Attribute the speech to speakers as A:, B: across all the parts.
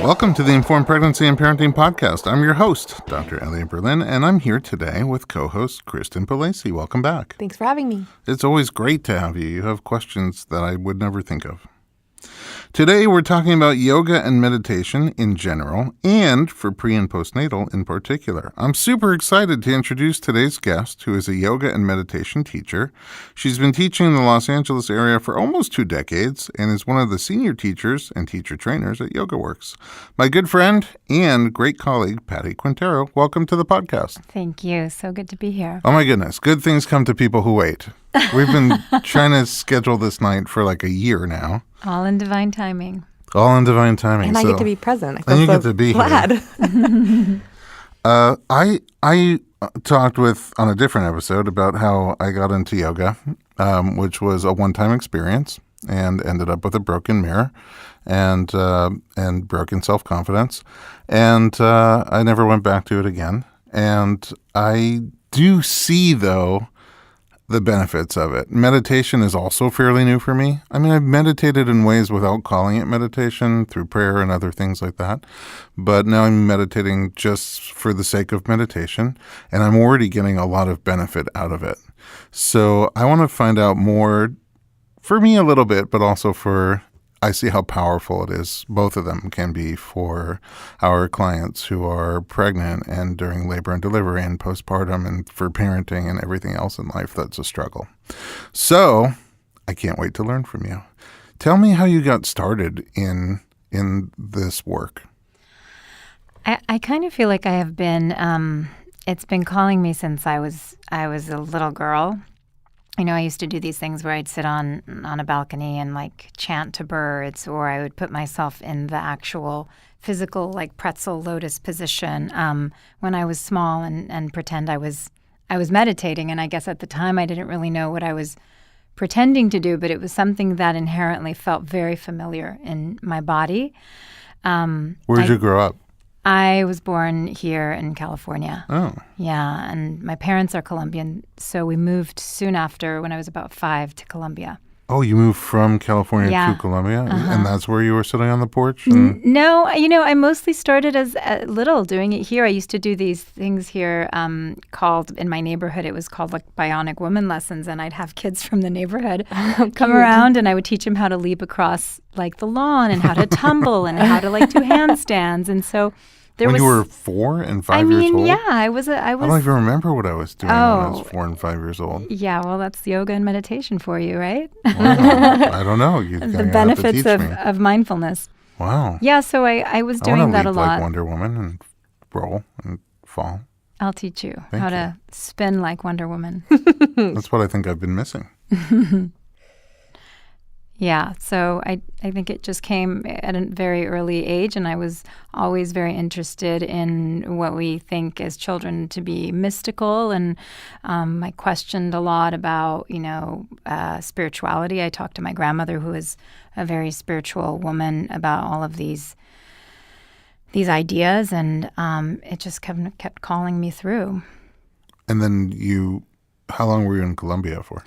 A: Welcome to the Informed Pregnancy and Parenting Podcast. I'm your host, Dr. Elliot Berlin, and I'm here today with co-host Kristen Palacey. Welcome back.
B: Thanks for having me.
A: It's always great to have you. You have questions that I would never think of. Today, we're talking about yoga and meditation in general, and for pre- and postnatal in particular. I'm super excited to introduce today's guest, who is a yoga and meditation teacher. She's been teaching in the Los Angeles area for almost 2 decades and is one of the senior teachers and teacher trainers at YogaWorks. My good friend and great colleague, Patti Quintero, welcome to the podcast.
C: Thank you. So good to be here.
A: Oh my goodness. Good things come to people who wait. We've been trying to schedule this night for like a year now.
C: All in divine timing.
A: All in divine timing.
B: And I get to be present.
A: And you get to be
B: glad.
A: Here. I talked on a different episode about how I got into yoga, which was a one-time experience and ended up with a broken mirror and broken self-confidence. And I never went back to it again. And I do see, though, the benefits of it. Meditation is also fairly new for me. I mean, I've meditated in ways without calling it meditation, through prayer and other things like that. But now I'm meditating just for the sake of meditation, and I'm already getting a lot of benefit out of it. So I want to find out more, for me a little bit, but also I see how powerful it is. Both of them can be for our clients who are pregnant and during labor and delivery and postpartum and for parenting and everything else in life that's a struggle. So I can't wait to learn from you. Tell me how you got started in this work.
C: I kind of feel like I have been, it's been calling me since I was a little girl. You know, I used to do these things where I'd sit on a balcony and like chant to birds, or I would put myself in the actual physical like pretzel lotus position when I was small and pretend I was meditating. And I guess at the time I didn't really know what I was pretending to do, but it was something that inherently felt very familiar in my body.
A: Where did you grow up?
C: I was born here in California.
A: Oh.
C: Yeah, and my parents are Colombian, so we moved soon after, when I was about 5, to Colombia.
A: Oh, you moved from California to Colombia?
C: Uh-huh.
A: And that's where you were sitting on the porch?
C: No, you know, I mostly started as little doing it here. I used to do these things here called, in my neighborhood, it was called like Bionic Woman Lessons, and I'd have kids from the neighborhood come around, and I would teach them how to leap across like the lawn and how to tumble and how to like do handstands. And so
A: when you were 4 and 5 years old?
C: Yeah, I was.
A: I don't even remember what I was doing when I was 4 and 5 years old.
C: Yeah, well, that's yoga and meditation for you, right?
A: Wow. I don't know.
C: The benefits of mindfulness.
A: Wow.
C: Yeah, so I was doing that a lot.
A: Like Wonder Woman and roll and fall.
C: I'll teach you how to spin like Wonder Woman.
A: That's what I think I've been missing.
C: Yeah, so I think it just came at a very early age, and I was always very interested in what we think as children to be mystical, and I questioned a lot about, spirituality. I talked to my grandmother, who is a very spiritual woman, about all of these ideas, and it just kept calling me through.
A: And then how long were you in Colombia for?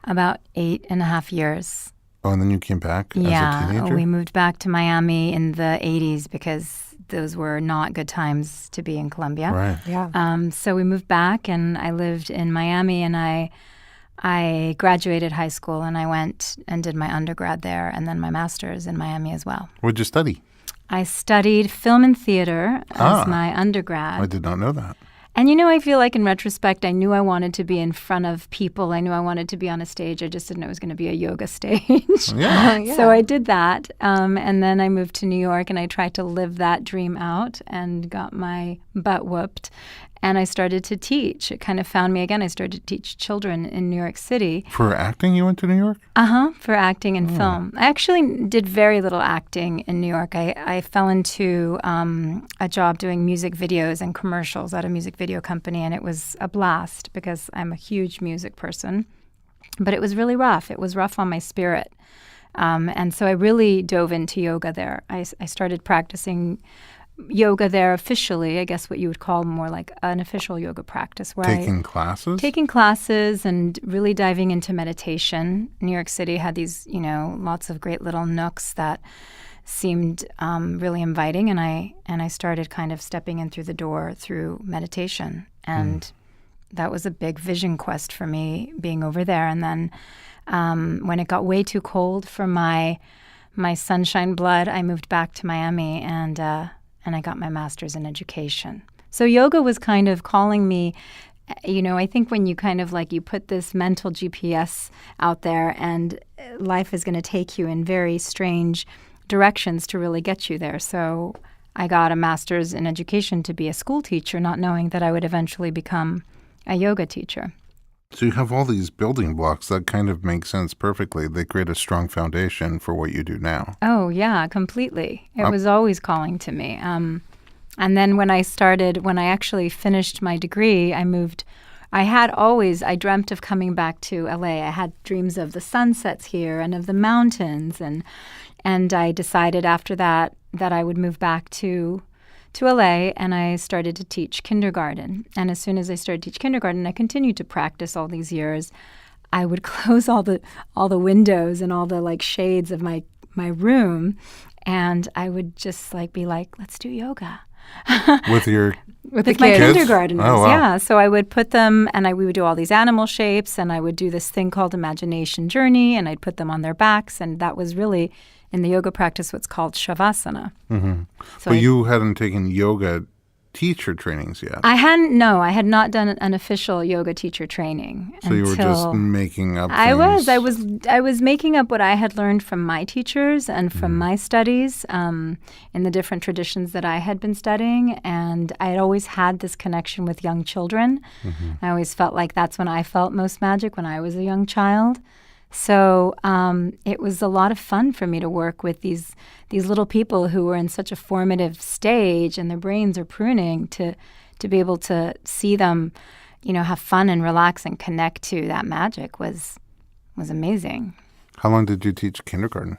C: About 8.5 years.
A: Oh, and then you came back as a teenager?
C: Yeah, we moved back to Miami in the 80s because those were not good times to be in Colombia.
A: Right.
B: Yeah.
C: So we moved back, and I lived in Miami, and I graduated high school, and I went and did my undergrad there, and then my master's in Miami as well.
A: What'd you study?
C: I studied film and theater as my undergrad.
A: I did not know that.
C: And, I feel like in retrospect, I knew I wanted to be in front of people. I knew I wanted to be on a stage. I just didn't know it was going to be a yoga stage.
A: Yeah.
C: So I did that. And then I moved to New York, and I tried to live that dream out and got my butt whooped. And I started to teach. It kind of found me again. I started to teach children in New York City.
A: For acting, you went to New York?
C: For acting and film. I actually did very little acting in New York. I fell into a job doing music videos and commercials at a music video company, and it was a blast because I'm a huge music person. But it was really rough. It was rough on my spirit. And so I really dove into yoga there. I started practicing yoga there officially, I guess what you would call more like an official yoga practice. Where
A: Taking classes?
C: Taking classes and really diving into meditation. New York City had these, lots of great little nooks that seemed really inviting, and I started kind of stepping in through the door through meditation, and that was a big vision quest for me being over there. And then when it got way too cold for my sunshine blood, I moved back to Miami, and I got my master's in education. So yoga was kind of calling me. I think when you kind of you put this mental GPS out there, and life is going to take you in very strange directions to really get you there. So I got a master's in education to be a school teacher, not knowing that I would eventually become a yoga teacher.
A: So you have all these building blocks that kind of make sense perfectly. They create a strong foundation for what you do now.
C: Oh, yeah, completely. It was always calling to me. And then when I actually finished my degree, I dreamt of coming back to LA. I had dreams of the sunsets here and of the mountains. And I decided after that I would move back to LA, and I started to teach kindergarten. And as soon as I started to teach kindergarten, I continued to practice all these years. I would close all the windows and all the shades of my room, and I would just be like, let's do yoga.
A: With
C: my
A: kids?
C: kindergartners,
A: Oh, wow.
C: yeah. So I would put them, and we would do all these animal shapes, and I would do this thing called imagination journey, and I'd put them on their backs, and that was really, in the yoga practice, what's called shavasana.
A: Mm-hmm.
C: So
A: But you hadn't taken yoga teacher trainings yet.
C: I had not done an official yoga teacher training.
A: So you were just making up things.
C: I was making up what I had learned from my teachers and from my studies in the different traditions that I had been studying. And I had always had this connection with young children. Mm-hmm. I always felt like that's when I felt most magic, when I was a young child. So it was a lot of fun for me to work with these little people who were in such a formative stage, and their brains are pruning, to be able to see them, have fun and relax and connect to that magic was amazing.
A: How long did you teach kindergarten?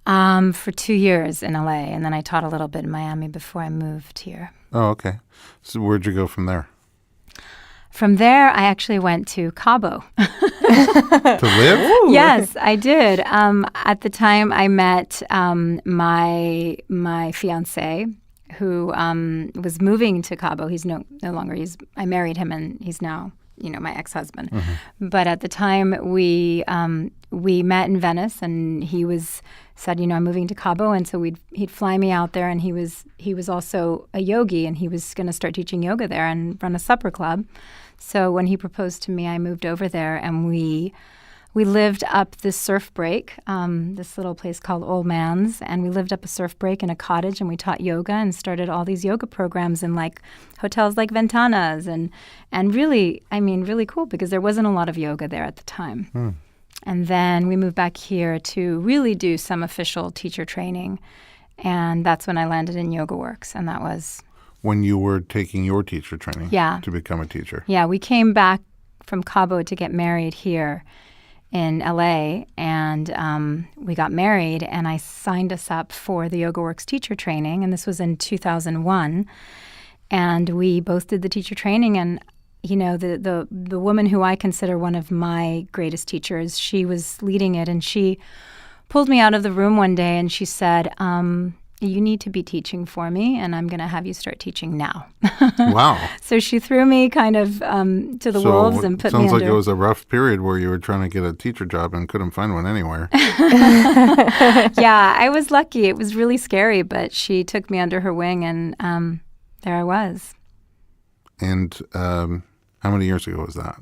C: For 2 years in LA, and then I taught a little bit in Miami before I moved here.
A: Oh, okay. So where'd you go from there?
C: From there, I actually went to Cabo.
A: To live?
B: Ooh.
C: Yes, I did. At the time, I met my fiancé, who was moving to Cabo. He's no longer. I married him, and he's now, my ex-husband. Mm-hmm. But at the time, we met in Venice, and he said, I'm moving to Cabo, and so he'd fly me out there, and he was also a yogi, and he was going to start teaching yoga there and run a supper club. So when he proposed to me, I moved over there, and we lived up this surf break, this little place called Old Man's, and we lived up a surf break in a cottage, and we taught yoga and started all these yoga programs in hotels like Ventanas, and really cool, because there wasn't a lot of yoga there at the time. Mm. And then we moved back here to really do some official teacher training, and that's when I landed in Yoga Works, and that was...
A: When you were taking your teacher training to become a teacher.
C: Yeah, we came back from Cabo to get married here in LA, and we got married, and I signed us up for the Yoga Works teacher training, and this was in 2001, and we both did the teacher training, and the woman who I consider one of my greatest teachers, she was leading it, and she pulled me out of the room one day, and she said, you need to be teaching for me, and I'm going to have you start teaching now.
A: Wow. So
C: she threw me kind of to the wolves and put me under.
A: Sounds like it was a rough period where you were trying to get a teacher job and couldn't find one anywhere.
C: Yeah, I was lucky. It was really scary, but she took me under her wing, and there I was.
A: And how many years ago was that?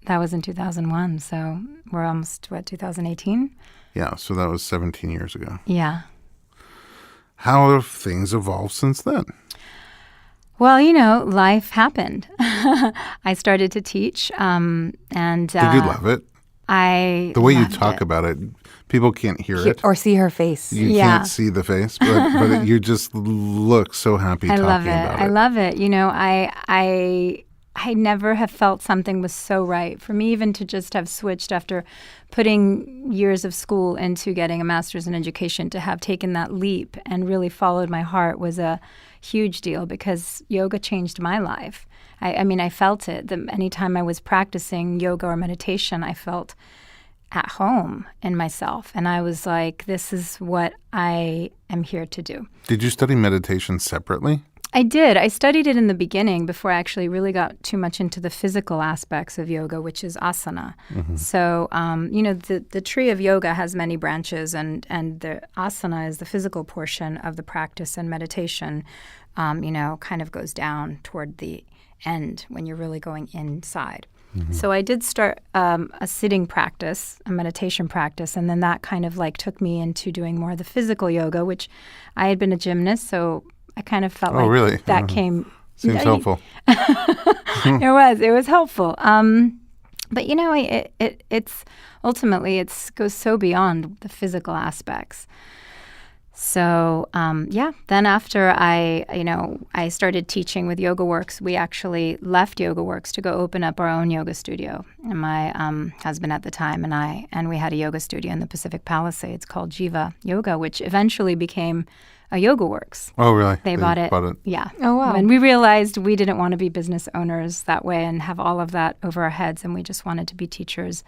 C: That was in 2001, so we're almost, 2018?
A: Yeah, so that was 17 years ago.
C: Yeah.
A: How have things evolved since then?
C: Well, life happened. I started to teach, and...
A: Did you love it? The way you talk about it, people can't hear it.
B: Or see her face.
A: You can't see the face, but you just look so happy talking about it.
C: I love it. I never have felt something was so right. For me, even to just have switched after putting years of school into getting a master's in education, to have taken that leap and really followed my heart was a huge deal, because yoga changed my life. I felt it. Anytime I was practicing yoga or meditation, I felt at home in myself. And I was like, this is what I am here to do.
A: Did you study meditation separately?
C: I did. I studied it in the beginning before I actually really got too much into the physical aspects of yoga, which is asana. So, the tree of yoga has many branches, and the asana is the physical portion of the practice, and meditation, kind of goes down toward the end when you're really going inside. So I did start a sitting practice, a meditation practice, and then that kind of like took me into doing more of the physical yoga, which I had been a gymnast, so I kind of felt
A: really?
C: That came...
A: Seems helpful.
C: It was helpful. But, it's ultimately, it goes so beyond the physical aspects. So, then after I started teaching with YogaWorks, we actually left YogaWorks to go open up our own yoga studio. And my husband at the time and we had a yoga studio in the Pacific Palisades called Jiva Yoga, which eventually became a YogaWorks.
A: Oh, really?
C: They bought it. Yeah.
B: Oh, wow.
C: And we realized we didn't want to be business owners that way and have all of that over our heads, and we just wanted to be teachers.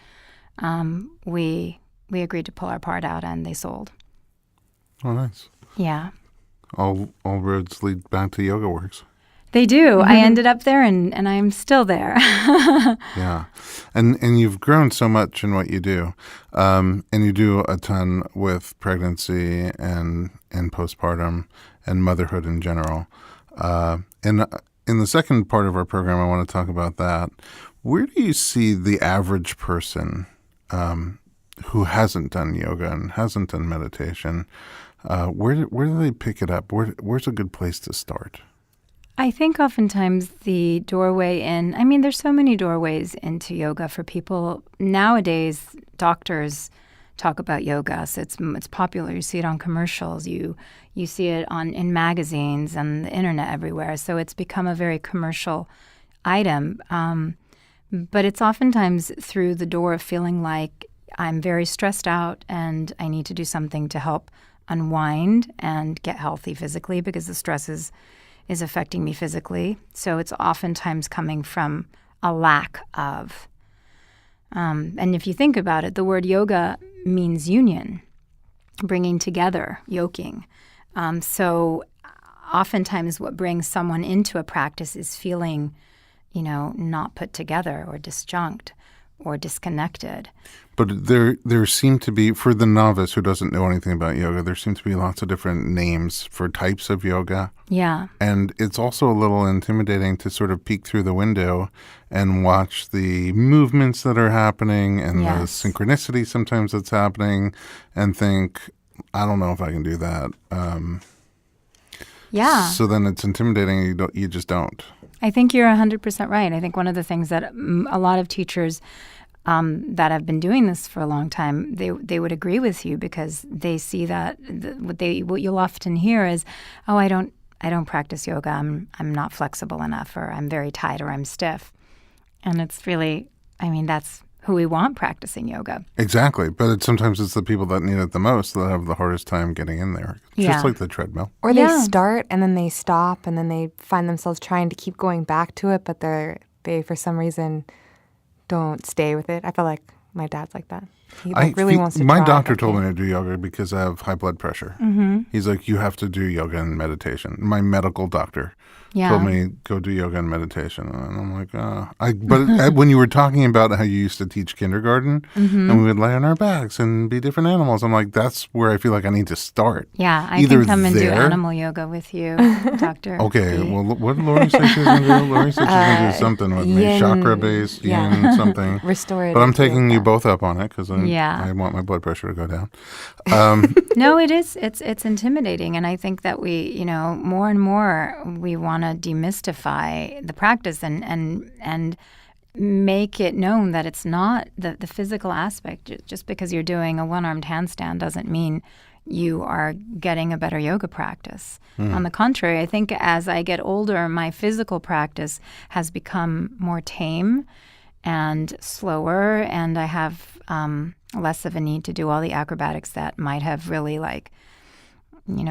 C: We agreed to pull our part out, and they sold.
A: Oh, nice.
C: Yeah.
A: All roads lead back to YogaWorks.
C: They do. I ended up there, and I'm still there.
A: Yeah. And you've grown so much in what you do. And you do a ton with pregnancy and postpartum and motherhood in general. And in the second part of our program, I want to talk about that. Where do you see the average person who hasn't done yoga and hasn't done meditation? Where do they pick it up? Where's a good place to start?
C: I think oftentimes the doorway in, there's so many doorways into yoga for people. Nowadays, doctors talk about yoga, so it's popular. You see it on commercials. You see it in magazines and the internet everywhere. So it's become a very commercial item. But it's oftentimes through the door of feeling like I'm very stressed out and I need to do something to help unwind and get healthy physically because the stress is affecting me physically. So it's oftentimes coming from a lack of. And if you think about it, the word yoga means union, bringing together, yoking. So oftentimes what brings someone into a practice is feeling, not put together or disjunct or disconnected.
A: But there seem to be, for the novice who doesn't know anything about yoga, there seem to be lots of different names for types of yoga.
C: Yeah.
A: And it's also a little intimidating to sort of peek through the window and watch the movements that are happening and the synchronicity sometimes that's happening and think, I don't know if I can do that. So then it's intimidating. You just don't.
C: I think you're 100% right. I think one of the things that a lot of teachers that have been doing this for a long time, they would agree with you because they see that what you'll often hear is, oh, I don't practice yoga. I'm not flexible enough, or I'm very tight, or I'm stiff. And it's really, that's who we want practicing yoga.
A: Exactly. But sometimes it's the people that need it the most that have the hardest time getting in there. Just like the treadmill.
B: Or they start and then they stop and then they find themselves trying to keep going back to it, but they for some reason don't stay with it. I feel like my dad's like that. He really wants to
A: My
B: try,
A: doctor told me to do yoga because I have high blood pressure. Mm-hmm. He's like, you have to do yoga and meditation. My medical doctor told me, go do yoga and meditation. And I'm like, But when you were talking about how you used to teach kindergarten and we would lay on our backs and be different animals, I'm like, that's where I feel like I need to start.
C: Yeah, I can come and do animal yoga with you, Doctor.
A: Okay, well, what did Lori say she was going to do? Lori said she's going to do something with me, chakra-based, yin, something.
B: Restorative.
A: But I'm taking you both up on it because I want my blood pressure to go down.
C: No, it is. It's intimidating. And I think that we, more and more, we want to demystify the practice and make it known that it's not the physical aspect. Just because you're doing a one-armed handstand doesn't mean you are getting a better yoga practice. On the contrary, I think as I get older, my physical practice has become more tame and slower, and I have less of a need to do all the acrobatics that might have really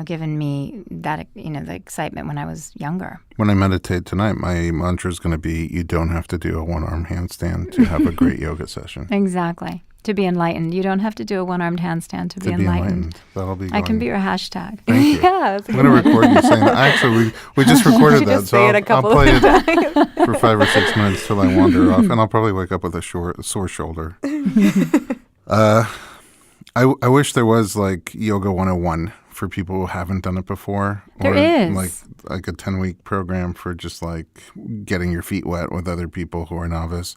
C: given me that, the excitement when I was younger.
A: When I meditate tonight, my mantra is going to be, you don't have to do a one-arm handstand to have a great yoga session.
C: Exactly. To be enlightened. You don't have to do a one-armed handstand to be enlightened.
A: That'll be
C: I can
A: going.
C: be your hashtag.
A: Thank you.
B: Yeah.
A: I'm going to record you saying that. Actually, we just recorded that,
B: Just
A: so
B: say it a
A: I'll
B: couple
A: play
B: of
A: it
B: times.
A: for 5 or 6 minutes till I wander off, and I'll probably wake up with a sore shoulder. I wish there was like Yoga 101 for people who haven't done it before.
C: There
A: or
C: is.
A: like a 10-week program for just like getting your feet wet with other people who are novice.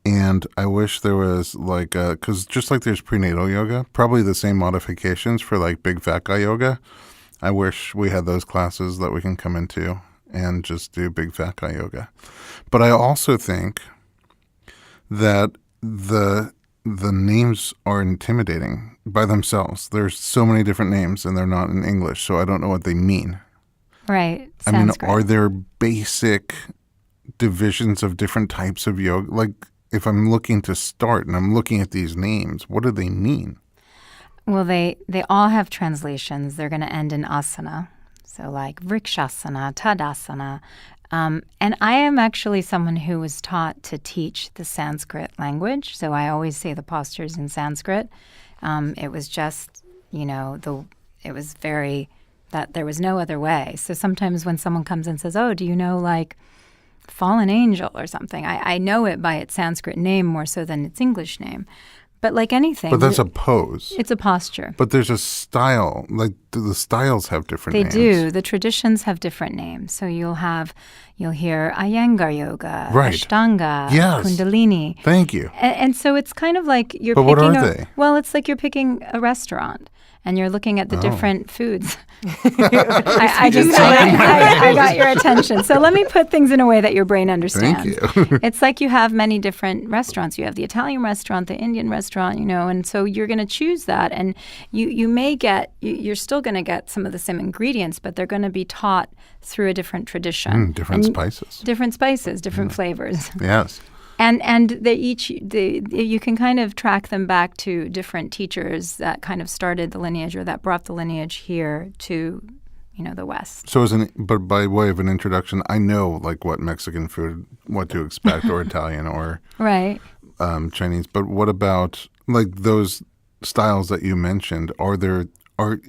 A: And I wish there was like, because just like there's prenatal yoga, probably the same modifications for like big fat guy yoga. I wish we had those classes that we can come into and just do big fat guy yoga. But I also think that the names are intimidating by themselves. There's so many different names and they're not in English, so I don't know what they mean.
C: Right.
A: I mean,
C: Sanskrit.
A: are there basic divisions of different types of yoga? Like, if I'm looking to start and I'm looking at these names, what do they mean?
C: Well, they all have translations. They're going to end in asana. So like vrikshasana, tadasana. And I am actually someone who was taught to teach the Sanskrit language. So I always say the postures in Sanskrit. It was just, it was very, that there was no other way. So sometimes when someone comes and says, oh, do you know like fallen angel or something? I know it by its Sanskrit name more so than its English name. But like anything.
A: But that's a pose.
C: It's a posture.
A: But there's a style. Like the styles have different
C: They
A: names.
C: do. The traditions have different names. So you'll hear Iyengar Yoga,
A: Right.
C: Ashtanga,
A: Yes.
C: Kundalini.
A: Thank you.
C: And so it's kind of like you're
A: But
C: picking
A: what are they?
C: Well, it's like you're picking a restaurant and you're looking at the different foods. I got your attention. So let me put things in a way that your brain understands.
A: Thank you.
C: It's like you have many different restaurants. You have the Italian restaurant, the Indian restaurant, and so you're going to choose that. And you may get, you're still going to get some of the same ingredients, but they're going to be taught through a different tradition.
A: Different spices.
C: Different spices, different flavors.
A: Yes.
C: And you can kind of track them back to different teachers that kind of started the lineage or that brought the lineage here to, the West.
A: So but by way of an introduction, I know like what Mexican food, what to expect, or Italian, or
C: Right.
A: Chinese. But what about like those styles that you mentioned? Are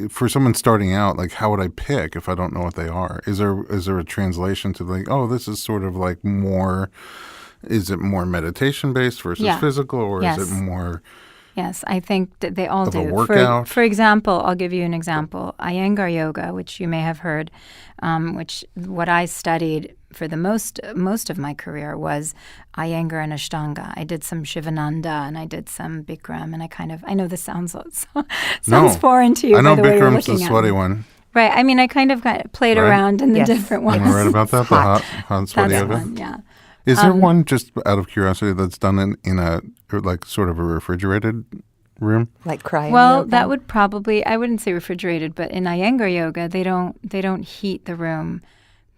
A: for someone starting out, like how would I pick if I don't know what they are? Is there a translation to like, oh, this is sort of like more? Is it more meditation based versus physical, or
C: Yes.
A: is it more?
C: Yes, I think that they all
A: Of a
C: do.
A: workout?
C: For example, I'll give you an example. Iyengar Yoga, which you may have heard, which what I studied for the most of my career was Iyengar and Ashtanga. I did some Shivananda and I did some Bikram, and I know this sounds foreign to you.
A: I know
C: by the way you're
A: Bikram's the
C: looking at
A: sweaty
C: me.
A: one.
C: Right. I mean, I kind of played
A: Right?
C: around in the
B: Yes.
C: different ones.
A: Am I right about that? The hot sweaty
C: That's
A: yoga.
C: one, yeah.
A: Is there one, just out of curiosity, that's done in a like sort of a refrigerated room?
B: Like cryo
C: Well,
B: yoga.
C: that would probably, I wouldn't say refrigerated, but in Iyengar Yoga, they don't heat the room.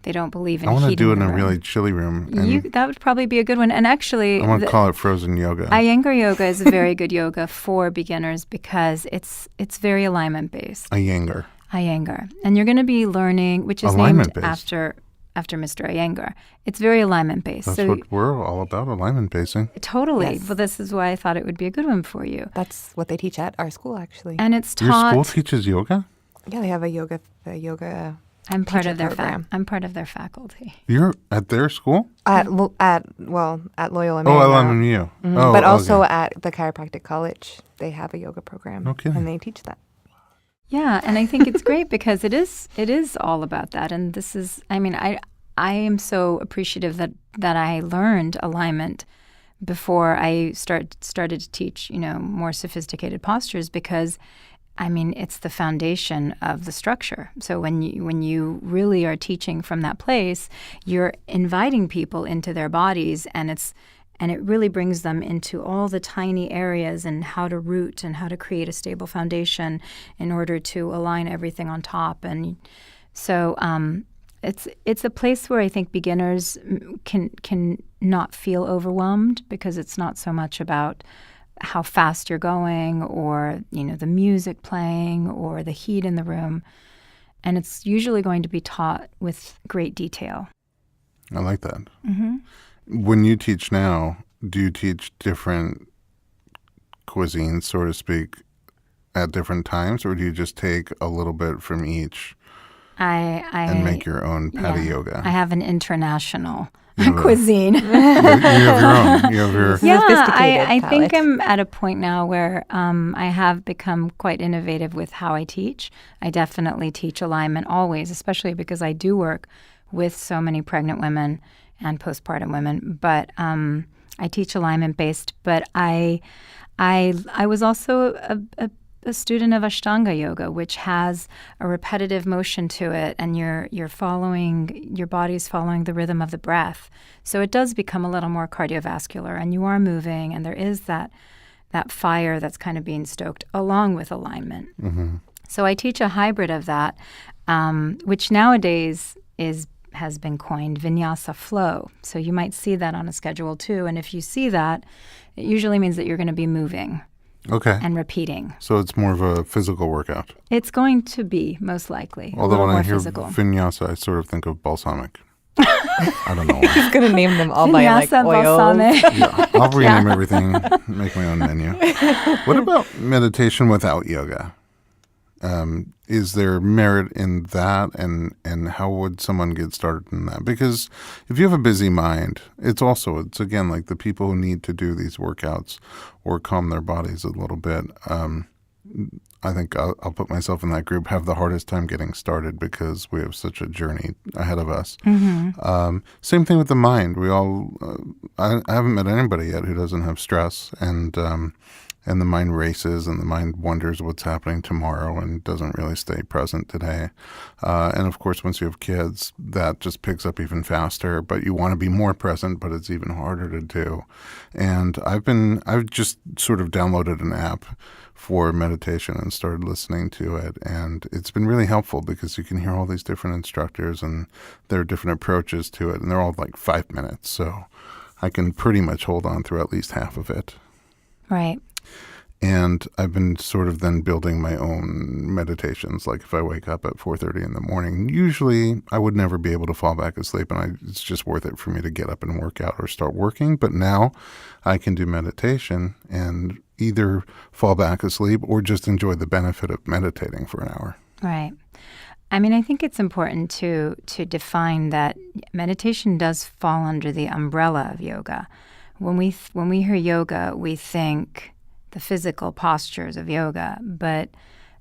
C: They don't believe in
A: I
C: heating
A: want to do it in
C: the
A: a
C: room.
A: really chilly room. And
C: That would probably be a good one. And actually,
A: I want to call it frozen yoga.
C: Iyengar Yoga is a very good yoga for beginners because it's very alignment based.
A: Iyengar.
C: Iyengar, and you're going to be learning, which is named
A: Alignment-based.
C: after Mr. Iyengar. It's very alignment based.
A: That's what we're all about, alignment basing.
C: Totally.
B: Yes.
C: Well, this is why I thought it would be a good one for you.
B: That's what they teach at our school, actually.
C: And it's
A: Your
C: taught.
A: school teaches yoga?
B: Yeah, they have a yoga
C: I'm part
B: teacher
C: of their
B: program.
C: I'm part of their faculty.
A: You're at their school?
B: at Loyola
A: Oh,
B: Marymount.
A: LMU. Oh,
B: But also
A: okay.
B: at the chiropractic college, they have a yoga program.
A: No kidding.
B: And they teach that.
C: Yeah, and I think it's great because it is all about that. And this is, I mean, I am so appreciative that I learned alignment before I started to teach, more sophisticated postures because, I mean, it's the foundation of the structure. So when you really are teaching from that place, you're inviting people into their bodies, and it really brings them into all the tiny areas and how to root and how to create a stable foundation in order to align everything on top. And so it's a place where I think beginners can not feel overwhelmed because it's not so much about how fast you're going or, the music playing or the heat in the room. And it's usually going to be taught with great detail.
A: I like that.
C: Mm-hmm.
A: When you teach now, do you teach different cuisines, so to speak, at different times, or do you just take a little bit from each and make your own Patti yoga?
C: I have an international
A: You have
C: cuisine.
A: you have your own. You have your.
C: Yeah,
B: Sophisticated
C: I think
B: palate.
C: I'm at a point now where I have become quite innovative with how I teach. I definitely teach alignment always, especially because I do work with so many pregnant women and postpartum women. But I teach alignment based. But I was also a student of Ashtanga yoga, which has a repetitive motion to it, and your body's following the rhythm of the breath. So it does become a little more cardiovascular, and you are moving, and there is that fire that's kind of being stoked along with alignment.
A: Mm-hmm.
C: So I teach a hybrid of that, which nowadays has been coined vinyasa flow. So you might see that on a schedule too, and if you see that, it usually means that you're going to be moving.
A: Okay.
C: And repeating.
A: So it's more of a physical workout.
C: It's going to be, most likely.
A: Although when I hear
C: physical.
A: vinyasa, I sort of think of balsamic. I don't know why.
B: He's going to name them all by like
C: Vinyasa,
B: oils.
C: balsamic.
A: Yeah, I'll rename everything, make my own menu. What about meditation without yoga? Is there merit in that, and how would someone get started in that? Because if you have a busy mind, it's again like the people who need to do these workouts or calm their bodies a little bit. I think I'll put myself in that group, have the hardest time getting started because we have such a journey ahead of us.
C: Mm-hmm.
A: Same thing with the mind. We all, I haven't met anybody yet who doesn't have stress, and the mind races, and the mind wonders what's happening tomorrow and doesn't really stay present today. And of course, once you have kids, that just picks up even faster, but you want to be more present, but it's even harder to do. And I've just sort of downloaded an app for meditation and started listening to it. And it's been really helpful because you can hear all these different instructors and there are different approaches to it. And they're all like 5 minutes. So I can pretty much hold on through at least half of it.
C: Right.
A: And I've been sort of then building my own meditations. Like if I wake up at 4:30 in the morning, usually I would never be able to fall back asleep, and it's just worth it for me to get up and work out or start working. But now I can do meditation and either fall back asleep or just enjoy the benefit of meditating for an hour.
C: Right. I mean, I think it's important to define that meditation does fall under the umbrella of yoga. When we hear yoga, we think the physical postures of yoga, but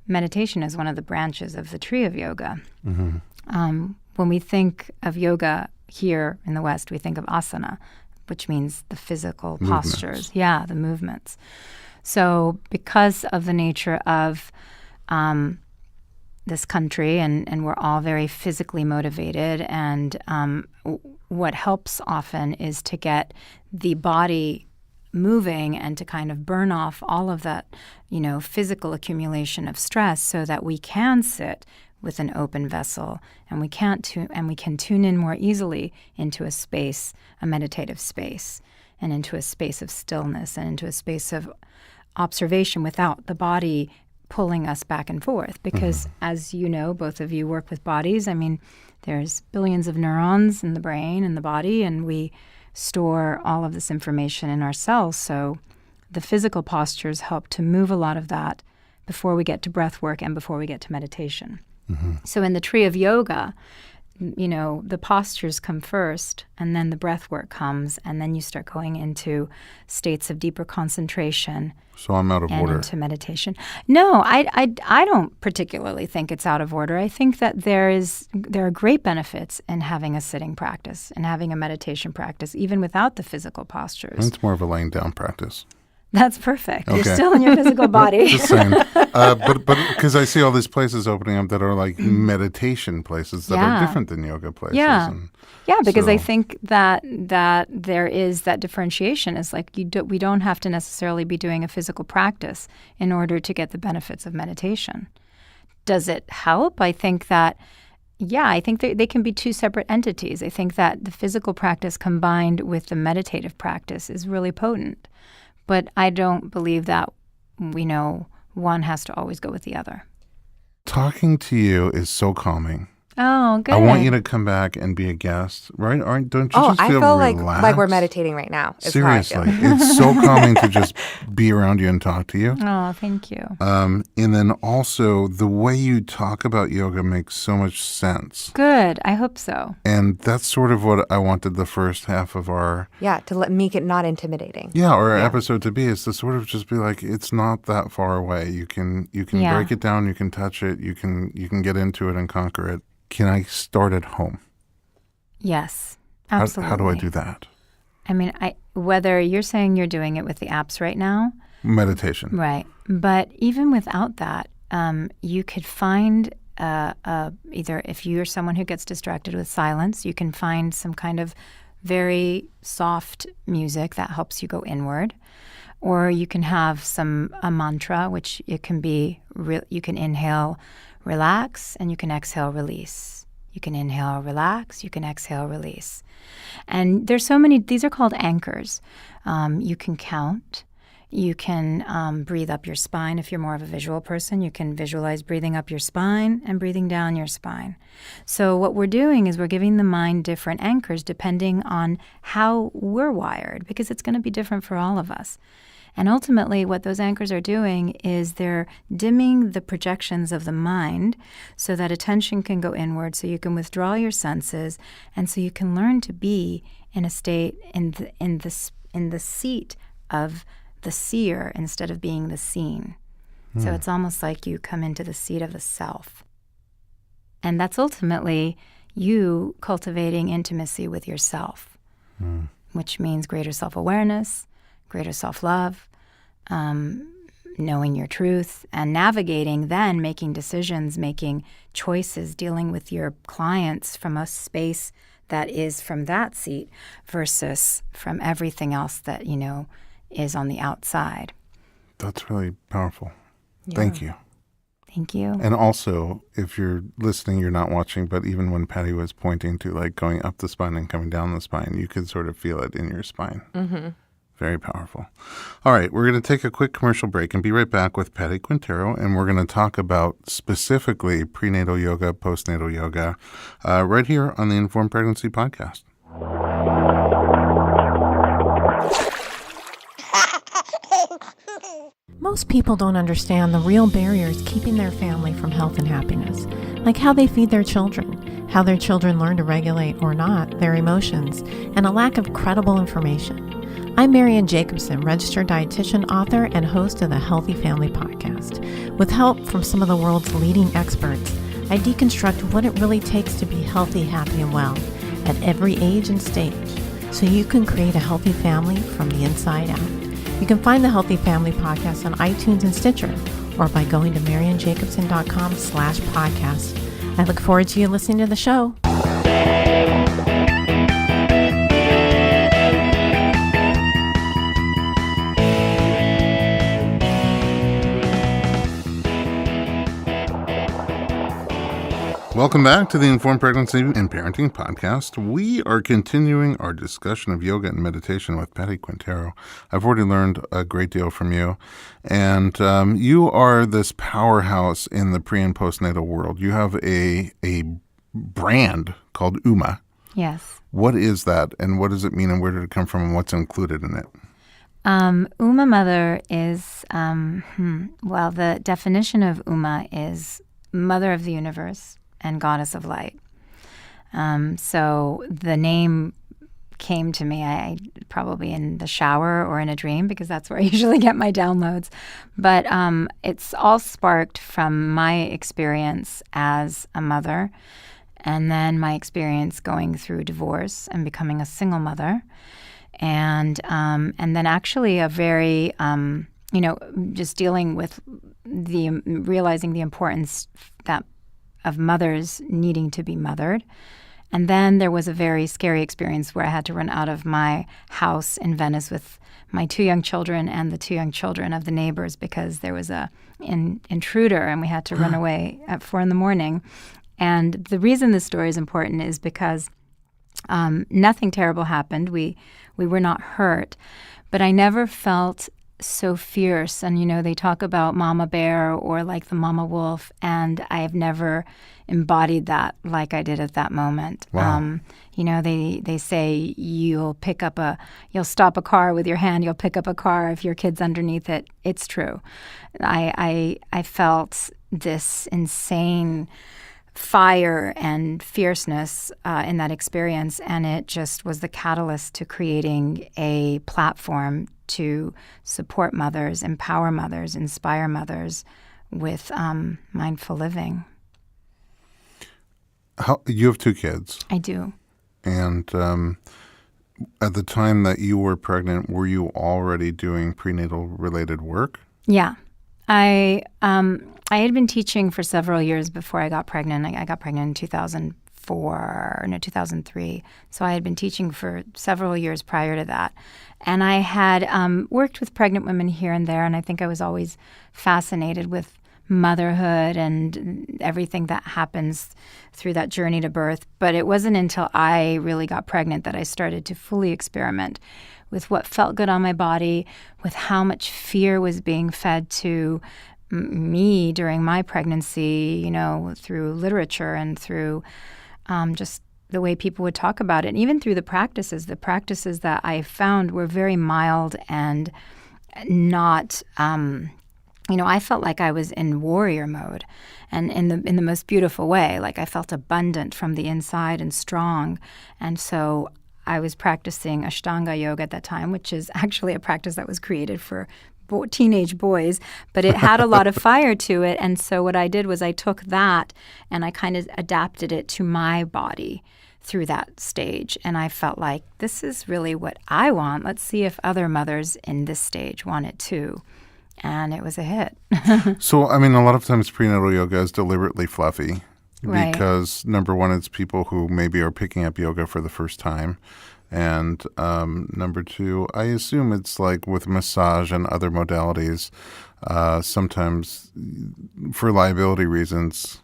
C: meditation is one of the branches of the tree of yoga.
A: Mm-hmm.
C: When we think of yoga here in the West, we think of asana, which means the physical postures. Yeah, the movements. So because of the nature of this country, and we're all very physically motivated, and what helps often is to get the body moving and to kind of burn off all of that, physical accumulation of stress so that we can sit with an open vessel and we can tune in more easily into a space, a meditative space, and into a space of stillness and into a space of observation without the body pulling us back and forth. Because as you know, both of you work with bodies. I mean, there's billions of neurons in the brain and the body, and we store all of this information in our cells. So the physical postures help to move a lot of that before we get to breath work and before we get to meditation.
A: Mm-hmm.
C: So in the tree of yoga, the postures come first, and then the breath work comes, and then you start going into states of deeper concentration.
A: So I'm out of
C: and
A: order.
C: Into meditation. No, I don't particularly think it's out of order. I think that there are great benefits in having a sitting practice and having a meditation practice, even without the physical postures.
A: It's more of a laying down practice.
C: That's perfect.
A: Okay.
C: You're still in your physical body.
A: Just saying. But because I see all these places opening up that are like meditation places that are different than yoga places.
C: Yeah. Yeah, because I
A: so-
C: think that there is that differentiation. Is like we don't have to necessarily be doing a physical practice in order to get the benefits of meditation. Does it help? I think that, I think they can be two separate entities. I think that the physical practice combined with the meditative practice is really potent. But I don't believe that, one has to always go with the other.
A: Talking to you is so calming.
C: Oh, good.
A: I want you to come back and be a guest, right? Don't you just
B: I
A: feel
B: feel
A: relaxed?
B: like we're meditating right now. Is how I feel.
A: Seriously, it's so calming to just be around you and talk to you.
C: Oh, thank you.
A: And then also the way you talk about yoga makes so much sense.
C: Good. I hope so.
A: And that's sort of what I wanted the first half of our
B: To make it not intimidating.
A: our episode to be, is to sort of just be like, it's not that far away. You can break it down, you can touch it, you can get into it and conquer it. Can I start at home?
C: Yes, absolutely.
A: How do I do that?
C: I mean, whether you're saying you're doing it with the apps right now.
A: Meditation.
C: Right. But even without that, you could find either, if you're someone who gets distracted with silence, you can find some kind of very soft music that helps you go inward. Or you can have a mantra, which it can be, you can inhale, relax, and you can exhale, release. You can inhale, relax, you can exhale, release. And there's so many, these are called anchors. You can count. You can breathe up your spine. If you're more of a visual person, you can visualize breathing up your spine and breathing down your spine. So what we're doing is we're giving the mind different anchors depending on how we're wired, because it's going to be different for all of us. And ultimately, what those anchors are doing is they're dimming the projections of the mind so that attention can go inward, so you can withdraw your senses, and so you can learn to be in a state in the seat of the seer instead of being the seen. So it's almost like you come into the seat of the self. And that's ultimately you cultivating intimacy with yourself, which means greater self-awareness, greater self-love, knowing your truth, and navigating, then making decisions, making choices, dealing with your clients from a space that is from that seat versus from everything else that, is on the outside.
A: That's really powerful.
B: Yeah.
A: Thank you.
C: Thank you.
A: And also, if you're listening, you're not watching, but even when Patti was pointing to like going up the spine and coming down the spine, you could sort of feel it in your spine. Mm-hmm. Very powerful. All right, we're going to take a quick commercial break and be right back with Patti Quintero, and we're going to talk about specifically prenatal yoga, postnatal yoga, right here on the Informed Pregnancy Podcast.
D: Most people don't understand the real barriers keeping their family from health and happiness, like how they feed their children, how their children learn to regulate or not their emotions, and a lack of credible information. I'm Marianne Jacobson, registered dietitian, author, and host of the Healthy Family Podcast. With help from some of the world's leading experts, I deconstruct what it really takes to be healthy, happy, and well at every age and stage, so you can create a healthy family from the inside out. You can find the Healthy Family Podcast on iTunes and Stitcher, or by going to mariannejacobson.com/podcast. I look forward to you listening to the show.
A: Welcome back to the Informed Pregnancy and Parenting Podcast. We are continuing our discussion of yoga and meditation with Patti Quintero. I've already learned a great deal from you. And you are this powerhouse in the pre- and postnatal world. You have a brand called UMA.
C: Yes.
A: What is that, and what does it mean, and where did it come from, and what's included in it?
C: Uma Mother is, the definition of Uma is Mother of the Universe and Goddess of Light. So the name came to me, I probably in the shower or in a dream, because that's where I usually get my downloads. But it's all sparked from my experience as a mother, and then my experience going through divorce and becoming a single mother, and then actually a very just dealing with realizing the importance of mothers needing to be mothered. And then there was a very scary experience where I had to run out of my house in Venice with my 2 young children and the 2 young children of the neighbors, because there was an intruder and we had to run away at 4 a.m. And the reason this story is important is because nothing terrible happened. We were not hurt, but I never felt so fierce. And, they talk about mama bear or like the mama wolf, and I've never embodied that like I did at that moment.
A: Wow.
C: They say you'll stop a car with your hand, you'll pick up a car if your kid's underneath it. It's true. I felt this insane fire and fierceness in that experience, and it just was the catalyst to creating a platform to support mothers, empower mothers, inspire mothers with mindful living.
A: You have 2 kids.
C: I do.
A: And at the time that you were pregnant, were you already doing prenatal-related work?
C: Yeah. I had been teaching for several years before I got pregnant. I got pregnant in 2003. So I had been teaching for several years prior to that. And I had worked with pregnant women here and there, and I think I was always fascinated with motherhood and everything that happens through that journey to birth. But it wasn't until I really got pregnant that I started to fully experiment with what felt good on my body, with how much fear was being fed to me during my pregnancy, through literature and through just the way people would talk about it, and even through the practices. The practices that I found were very mild and not I felt like I was in warrior mode, and in the most beautiful way. Like I felt abundant from the inside and strong. And so I was practicing Ashtanga yoga at that time, which is actually a practice that was created for teenage boys, but it had a lot of fire to it. And so what I did was I took that and I kind of adapted it to my body through that stage. And I felt like, this is really what I want. Let's see if other mothers in this stage want it too. And it was a hit.
A: So, a lot of times prenatal yoga is deliberately fluffy.
C: Right.
A: Because, number one, it's people who maybe are picking up yoga for the first time. And number two, I assume it's like with massage and other modalities, sometimes for liability reasons,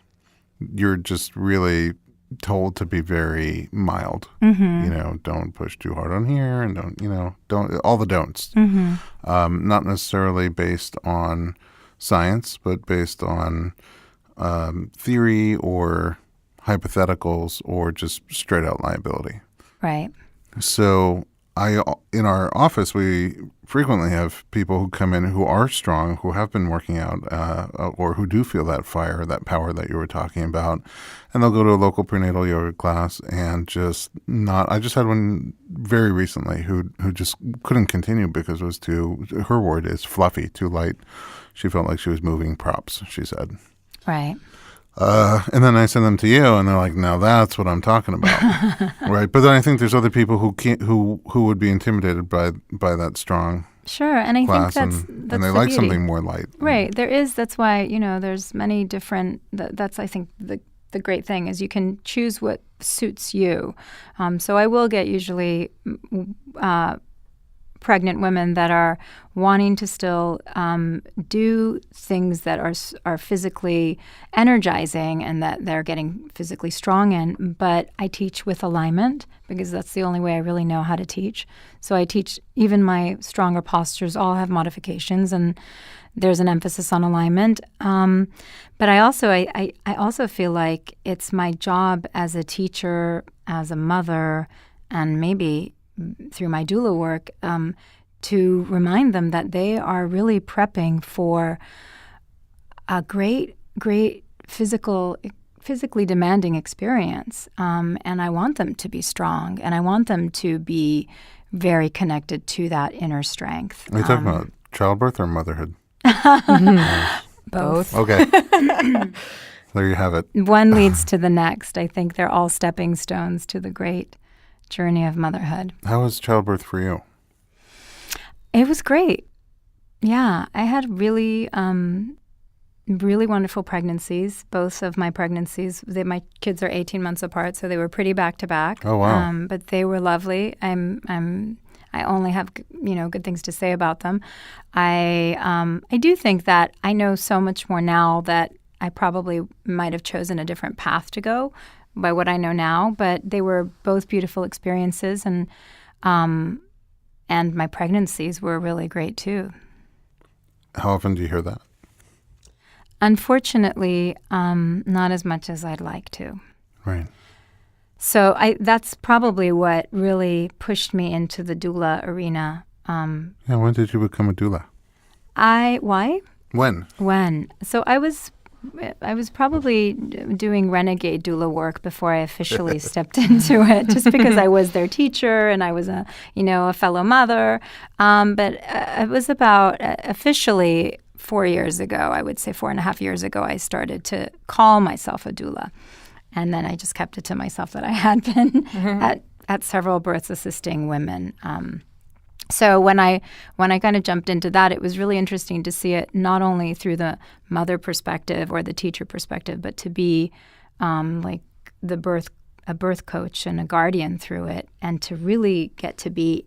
A: you're just really told to be very mild. Mm-hmm. Don't push too hard on here, and don't all the don'ts. Mm-hmm. Not necessarily based on science, but based on theory or hypotheticals or just straight out liability.
C: Right.
A: So in our office, we frequently have people who come in who are strong, who have been working out, or who do feel that fire, that power that you were talking about. And they'll go to a local prenatal yoga class and just not. I just had one very recently who just couldn't continue because it was her word is fluffy, too light. She felt like she was moving props, she said.
C: Right.
A: And then I send them to you, and they're like, "Now that's what I'm talking about." Right. But then I think there's other people who would be intimidated by that strong
C: Sure, and I
A: class,
C: think that's
A: and
C: the
A: they like
C: beauty.
A: something more light.
C: Right. There is. That's why there's many different. That's I think the great thing is you can choose what suits you. So I will get usually pregnant women that are wanting to still do things that are physically energizing and that they're getting physically strong in. But I teach with alignment because that's the only way I really know how to teach. So I teach even my stronger postures all have modifications, and there's an emphasis on alignment. But I also feel like it's my job as a teacher, as a mother, and maybe through my doula work, to remind them that they are really prepping for a great physically demanding experience. And I want them to be strong, and I want them to be very connected to that inner strength.
A: Are you talking about childbirth or motherhood?
C: Both.
A: Okay. There you have it.
C: One leads to the next. I think they're all stepping stones to the great journey of motherhood.
A: How was childbirth for you?
C: It was great. Yeah, I had really wonderful pregnancies. Both of my pregnancies, my kids are 18 months apart, so they were pretty back to back.
A: Oh wow!
C: But they were lovely. I only have good things to say about them. I do think that I know so much more now that I probably might have chosen a different path to go by what I know now, but they were both beautiful experiences, and my pregnancies were really great too.
A: How often do you hear that?
C: Unfortunately, not as much as I'd like to.
A: Right.
C: So that's probably what really pushed me into the doula arena.
A: Yeah, when did you become a doula?
C: Why?
A: When?
C: So I was probably doing renegade doula work before I officially stepped into it, just because I was their teacher and I was a fellow mother. But it was about officially 4 years ago, I would say 4.5 years ago, I started to call myself a doula. And then I just kept it to myself that I had been at several births assisting women. So when I kind of jumped into that, it was really interesting to see it not only through the mother perspective or the teacher perspective, but to be like a birth coach and a guardian through it, and to really get to be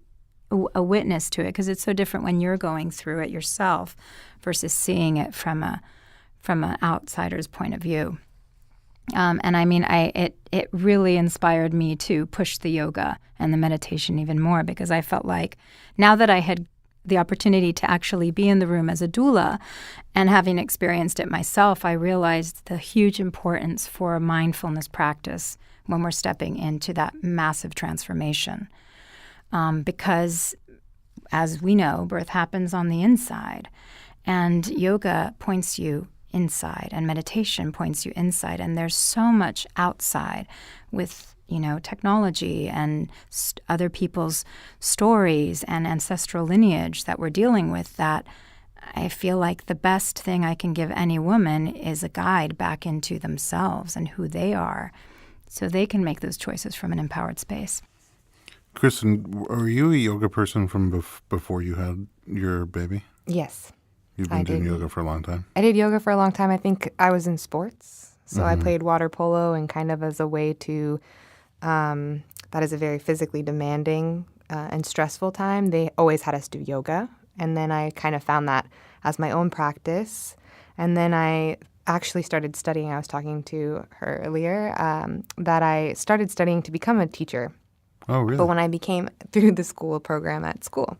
C: a witness to it, because it's so different when you're going through it yourself versus seeing it from an outsider's point of view. And I mean, it really inspired me to push the yoga and the meditation even more, because I felt like now that I had the opportunity to actually be in the room as a doula and having experienced it myself, I realized the huge importance for a mindfulness practice when we're stepping into that massive transformation. Because, as we know, birth happens on the inside, and yoga points you inside, and meditation points you inside, and there's so much outside with technology and other people's stories and ancestral lineage that we're dealing with, that I feel like the best thing I can give any woman is a guide back into themselves and who they are, so they can make those choices from an empowered space.
A: Kristen, were you a yoga person from before you had your baby?
B: Yes.
A: You've been doing yoga for a long time?
B: I did yoga for a long time. I think I was in sports. So I played water polo, and kind of as a way to, that is a very physically demanding and stressful time. They always had us do yoga. And then I kind of found that as my own practice. And then I actually started studying. I was talking to her earlier, that I started studying to become a teacher.
A: Oh, really?
B: But when I became through the school program at school,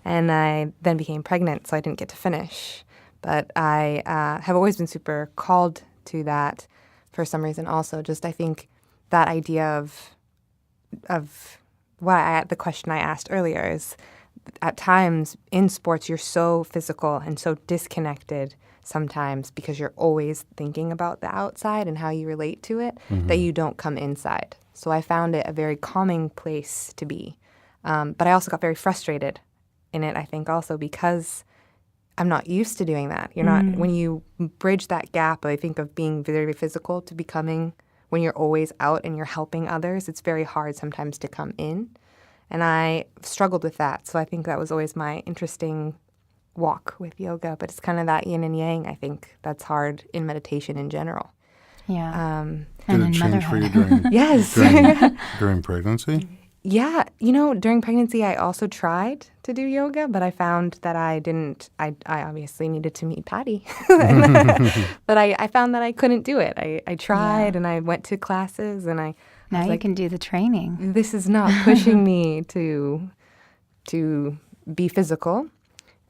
B: and I then became pregnant, so I didn't get to finish. But I have always been super called to that for some reason. Also, just I think that idea of the question I asked earlier is, at times in sports you're so physical and so disconnected sometimes because you're always thinking about the outside and how you relate to it, that you don't come inside. So I found it a very calming place to be. But I also got very frustrated in it, I think, also because I'm not used to doing that. You're not, when you bridge that gap, I think, of being very physical to becoming, when you're always out and you're helping others, it's very hard sometimes to come in. And I struggled with that. So I think that was always my interesting walk with yoga. But it's kind of that yin and yang, I think, that's hard in meditation in general.
C: Yeah.
A: Did it change for you during,
B: Yes.
A: during pregnancy?
B: Yeah. During pregnancy, I also tried to do yoga, but I found that I didn't. I obviously needed to meet Patti. But I found that I couldn't do it. I tried, and I went to classes, and
C: now you can do the training.
B: This is not pushing me to be physical.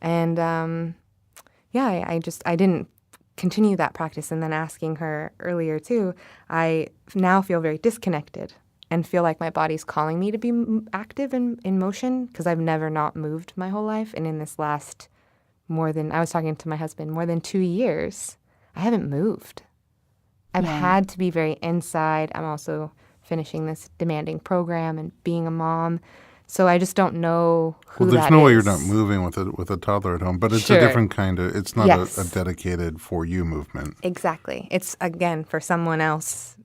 B: And I didn't continue that practice. And then asking her earlier too, I now feel very disconnected and feel like my body's calling me to be active and in motion, because I've never not moved my whole life. And in this last I was talking to my husband, more than 2 years, I haven't moved. I've had to be very inside. I'm also finishing this demanding program and being a mom. So I just don't know who that is.
A: Well, there's no way you're not moving with a toddler at home, but it's a different kind of, it's not a dedicated for you movement.
B: Exactly. It's, again, for someone else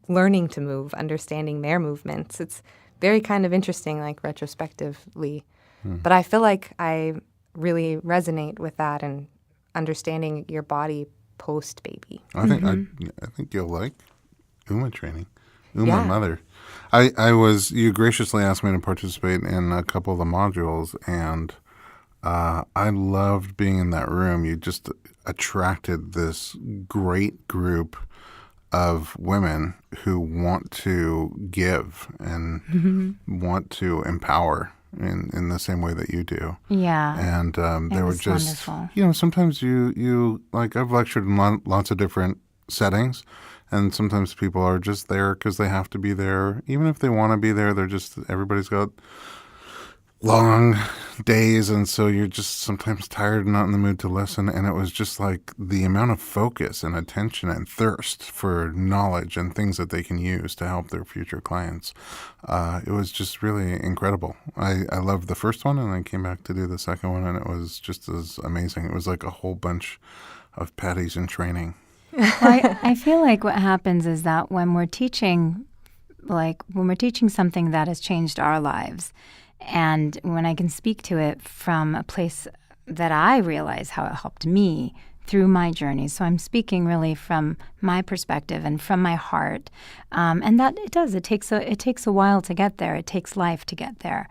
B: learning to move, understanding their movements. It's very kind of interesting, like retrospectively. But I feel like I really resonate with that and understanding your body post-baby.
A: I think you'll like Uma training. Mother. You graciously asked me to participate in a couple of the modules, and I loved being in that room. You just attracted this great group of women who want to give and want to empower in the same way that you do.
C: Yeah.
A: And they were
C: was
A: just,
C: wonderful.
A: sometimes you like, I've lectured in lots of different settings, and sometimes people are just there because they have to be there. Even if they want to be there, everybody's got long days, and so you're just sometimes tired and not in the mood to listen. And it was just like the amount of focus and attention and thirst for knowledge and things that they can use to help their future clients. It was just really incredible. I loved the first one, and I came back to do the second one, and it was just as amazing. It was like a whole bunch of Patties in training.
C: Well, I feel like what happens is that when we're teaching something that has changed our lives, and when I can speak to it from a place that I realize how it helped me through my journey. So I'm speaking really from my perspective and from my heart. And that it does. It takes a while to get there. It takes life to get there.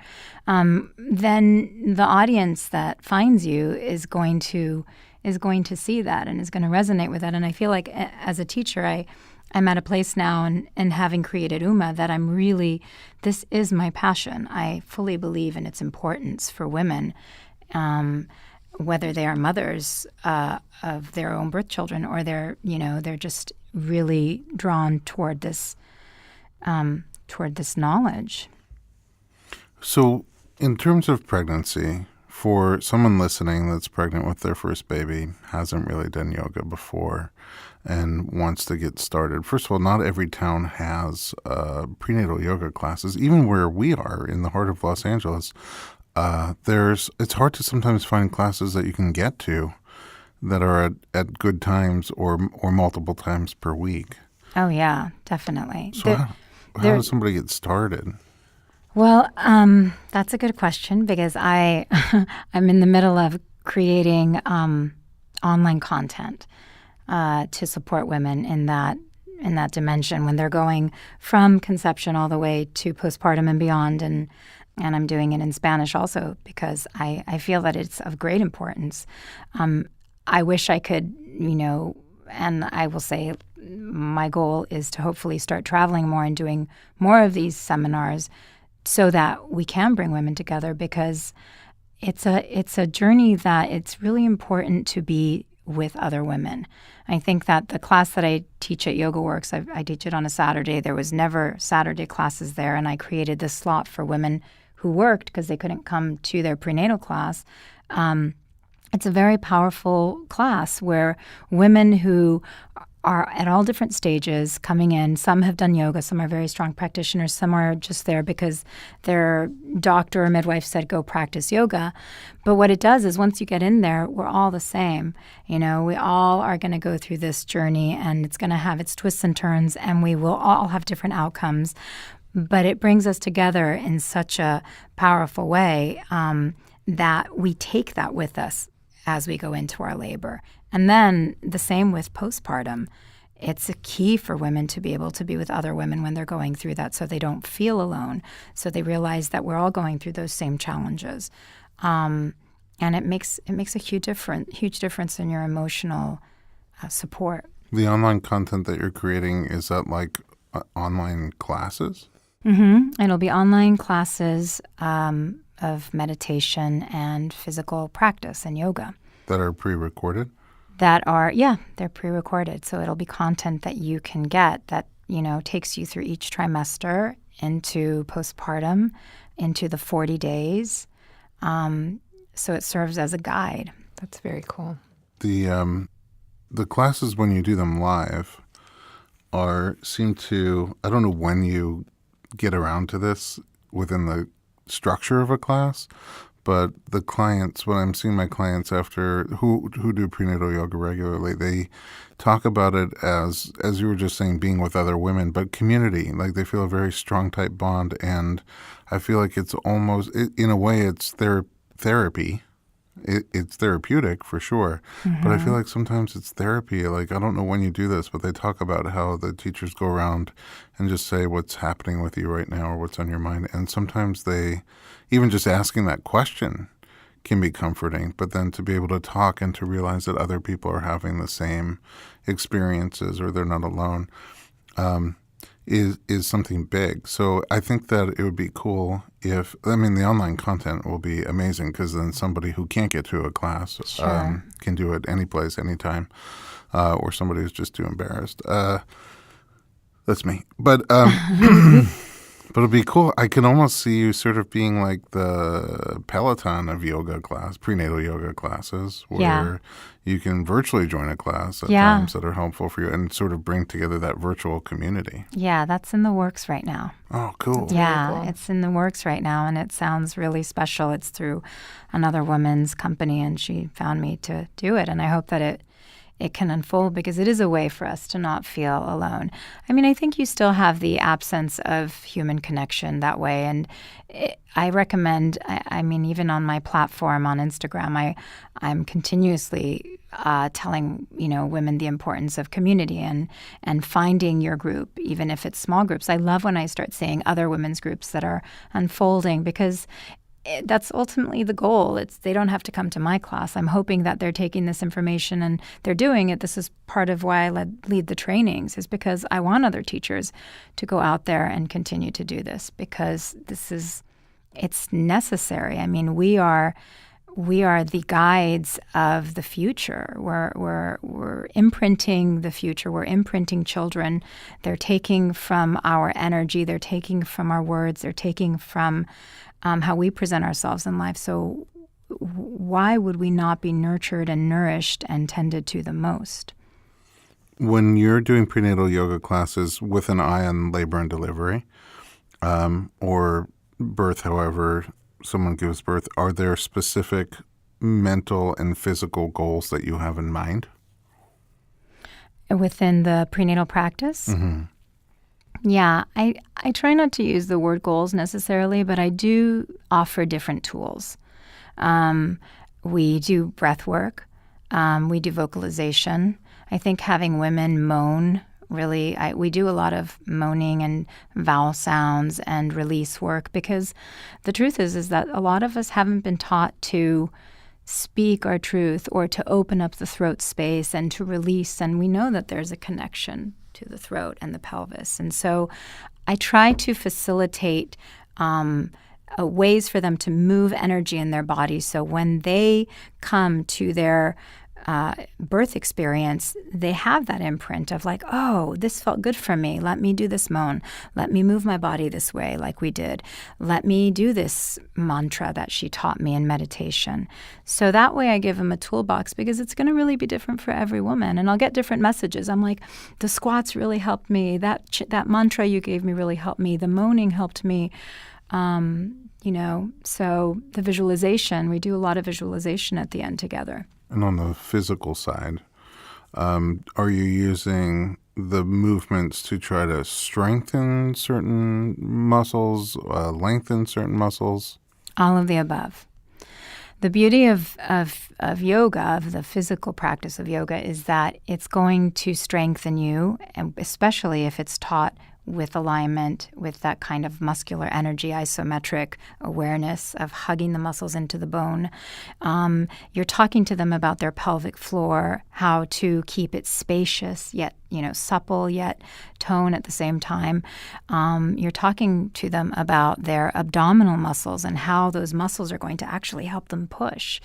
C: Then the audience that finds you is going to see that and is going to resonate with that. And I feel like as a teacher, I'm at a place now, and having created UMA, that this is my passion. I fully believe in its importance for women, whether they are mothers of their own birth children, or they're just really drawn toward this knowledge.
A: So in terms of pregnancy, for someone listening that's pregnant with their first baby, hasn't really done yoga before, and wants to get started. First of all, not every town has prenatal yoga classes. Even where we are in the heart of Los Angeles, it's hard to sometimes find classes that you can get to that are at good times or multiple times per week.
C: Oh yeah, definitely.
A: So how does somebody get started?
C: Well, that's a good question, because I'm in the middle of creating online content to support women in that dimension when they're going from conception all the way to postpartum and beyond. And I'm doing it in Spanish also, because I feel that it's of great importance. I wish I could, and I will say my goal is to hopefully start traveling more and doing more of these seminars so that we can bring women together, because it's a journey that it's really important to be with other women. I think that the class that I teach at Yoga Works, I teach it on a Saturday. There was never Saturday classes there, and I created this slot for women who worked because they couldn't come to their prenatal class. It's a very powerful class where women who are at all different stages coming in. Some have done yoga, some are very strong practitioners, some are just there because their doctor or midwife said, go practice yoga. But what it does is once you get in there, we're all the same. We all are going to go through this journey, and it's going to have its twists and turns, and we will all have different outcomes. But it brings us together in such a powerful way that we take that with us as we go into our labor. And then the same with postpartum. It's a key for women to be able to be with other women when they're going through that, so they don't feel alone, so they realize that we're all going through those same challenges. And it makes a huge difference in your emotional support.
A: The online content that you're creating, is that like online classes?
C: Mm-hmm. It'll be online classes of meditation and physical practice and yoga.
A: That are pre-recorded?
C: They're pre-recorded. So it'll be content that you can get that, takes you through each trimester into postpartum, into the 40 days. So it serves as a guide.
B: That's very cool.
A: The classes, when you do them live, I don't know when you get around to this within the structure of a class, but the clients, when I'm seeing my clients after who do prenatal yoga regularly, they talk about it as you were just saying, being with other women, but community. Like they feel a very strong type bond, and I feel like it's almost, in a way, it's therapy. It's therapeutic for sure, but I feel like sometimes it's therapy. Like, I don't know when you do this, but they talk about how the teachers go around and just say what's happening with you right now or what's on your mind. And sometimes even just asking that question can be comforting, but then to be able to talk and to realize that other people are having the same experiences or they're not alone. is something big. So I think that it would be cool if, I mean, the online content will be amazing because then somebody who can't get to a class
C: Sure.
A: can do it any place, anytime, or somebody who's just too embarrassed. That's me. But but it'll be cool. I can almost see you sort of being like the Peloton of yoga class, prenatal yoga classes, where
C: Yeah.
A: you can virtually join a class at
C: Yeah.
A: times that are helpful for you and sort of bring together that virtual community.
C: Yeah, that's in the works right now.
A: Oh, cool.
C: Yeah,
B: cool.
C: it's in the works right now, and it sounds really special. It's through another woman's company, and she found me to do it, and I hope that it can unfold because it is a way for us to not feel alone. I mean, I think you still have the absence of human connection that way, and I recommend, I mean, even on my platform on Instagram, I'm continuously telling, women the importance of community and finding your group, even if it's small groups. I love when I start seeing other women's groups that are unfolding because that's ultimately the goal. They don't have to come to my class. I'm hoping that they're taking this information and they're doing it. This is part of why I lead the trainings, is because I want other teachers to go out there and continue to do this because it's necessary. I mean, we are the guides of the future. We're imprinting the future. We're imprinting children. They're taking from our energy. They're taking from our words. They're taking from how we present ourselves in life. So why would we not be nurtured and nourished and tended to the most?
A: When you're doing prenatal yoga classes with an eye on labor and delivery, or birth, however someone gives birth, are there specific mental and physical goals that you have in mind?
C: Within the prenatal practice?
A: Mm-hmm.
C: Yeah, I try not to use the word goals necessarily, but I do offer different tools. We do breath work. We do vocalization. I think having women moan, really, we do a lot of moaning and vowel sounds and release work because the truth is that a lot of us haven't been taught to speak our truth or to open up the throat space and to release. And we know that there's a connection to the throat and the pelvis. And so I try to facilitate ways for them to move energy in their body. So when they come to their birth experience, they have that imprint of like, oh, this felt good for me. Let me do this moan. Let me move my body this way like we did. Let me do this mantra that she taught me in meditation. So that way I give them a toolbox because it's going to really be different for every woman. And I'll get different messages. I'm like, the squats really helped me. That mantra you gave me really helped me. The moaning helped me. So the visualization, we do a lot of visualization at the end together.
A: And on the physical side, are you using the movements to try to strengthen certain muscles, lengthen certain muscles?
C: All of the above. The beauty of yoga, of the physical practice of yoga, is that it's going to strengthen you, and especially if it's taught with alignment, with that kind of muscular energy, isometric awareness of hugging the muscles into the bone. You're talking to them about their pelvic floor, how to keep it spacious, yet supple, yet tone at the same time. You're talking to them about their abdominal muscles and how those muscles are going to actually help them push.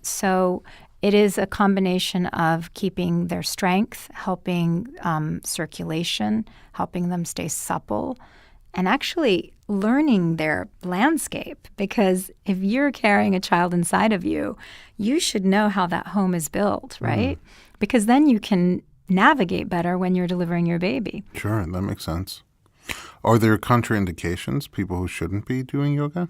C: So it is a combination of keeping their strength, helping circulation, helping them stay supple, and actually learning their landscape. Because if you're carrying a child inside of you, you should know how that home is built, right? Because then you can navigate better when you're delivering your baby.
A: Sure, that makes sense. Are there contraindications, people who shouldn't be doing yoga?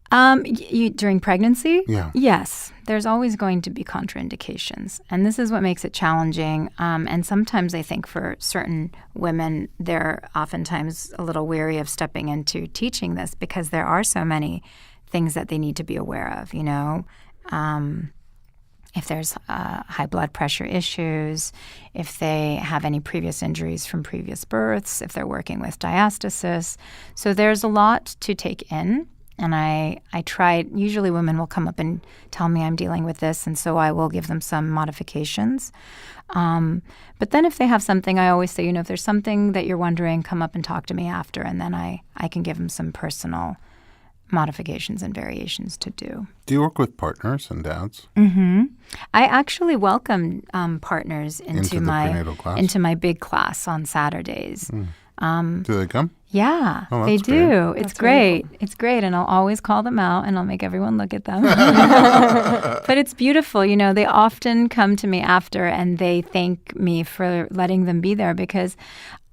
C: During pregnancy?
A: Yeah.
C: Yes, there's always going to be contraindications. And this is what makes it challenging. And sometimes I think for certain women, they're oftentimes a little weary of stepping into teaching this because there are so many things that they need to be aware of, if there's high blood pressure issues, if they have any previous injuries from previous births, if they're working with diastasis. So there's a lot to take in. And I tried, usually women will come up and tell me I'm dealing with this, and so I will give them some modifications. But then if they have something, I always say, if there's something that you're wondering, come up and talk to me after, and then I can give them some personal modifications and variations to do.
A: Do you work with partners and dads?
C: Mm-hmm. I actually welcome partners
A: Into the prenatal class?
C: into my big class on Saturdays.
A: Do they come?
C: Yeah,
A: Oh,
C: they
A: that's
C: do.
A: great.
C: It's great. It's great. And I'll always call them out and I'll make everyone look at them. But it's beautiful. They often come to me after and they thank me for letting them be there because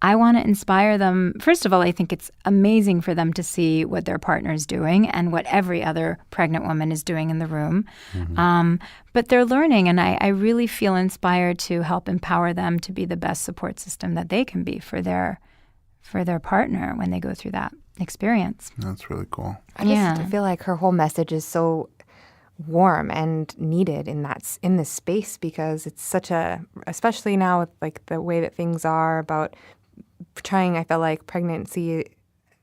C: I want to inspire them. First of all, I think it's amazing for them to see what their partner is doing and what every other pregnant woman is doing in the room. Mm-hmm. But they're learning, and I really feel inspired to help empower them to be the best support system that they can be for their partner when they go through that experience.
A: That's really cool.
B: I just feel like her whole message is so warm and needed in this space because it's such especially now with like the way that things are about trying, I feel like pregnancy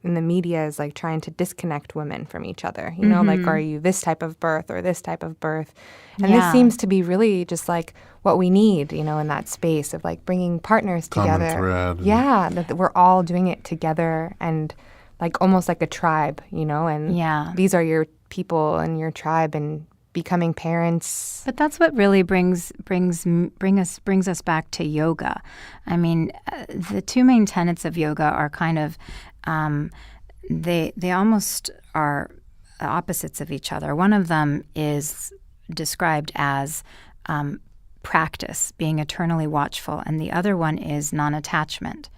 B: in the media is like trying to disconnect women from each other, like, are you this type of birth or this type of birth? And this seems to be really just like what we need, in that space of like bringing partners together.
A: Common thread.
B: Yeah, that we're all doing it together and like almost like a tribe, and these are your people and your tribe and becoming parents.
C: But that's what really brings us back to yoga. I mean, the two main tenets of yoga are kind of they almost are opposites of each other. One of them is described as practice, being eternally watchful, and the other one is non-attachment.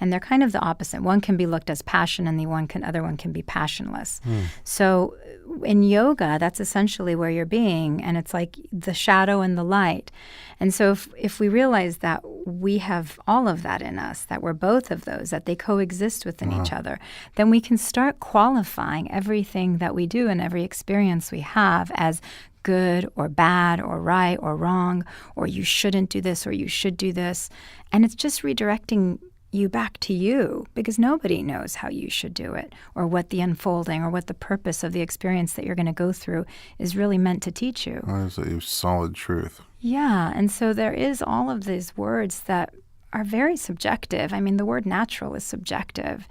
C: And they're kind of the opposite. One can be looked as passion, and the other one can be passionless. So in yoga, that's essentially where you're being, and it's like the shadow and the light. And so if we realize that we have all of that in us, that we're both of those, that they coexist within each other, then we can start qualifying everything that we do and every experience we have as good or bad or right or wrong, or you shouldn't do this or you should do this. And it's just redirecting you back to you, because nobody knows how you should do it or what the unfolding or what the purpose of the experience that you're going to go through is really meant to teach you.
A: That is a solid truth.
C: Yeah, and so there is all of these words that are very subjective. I mean, the word natural is subjective.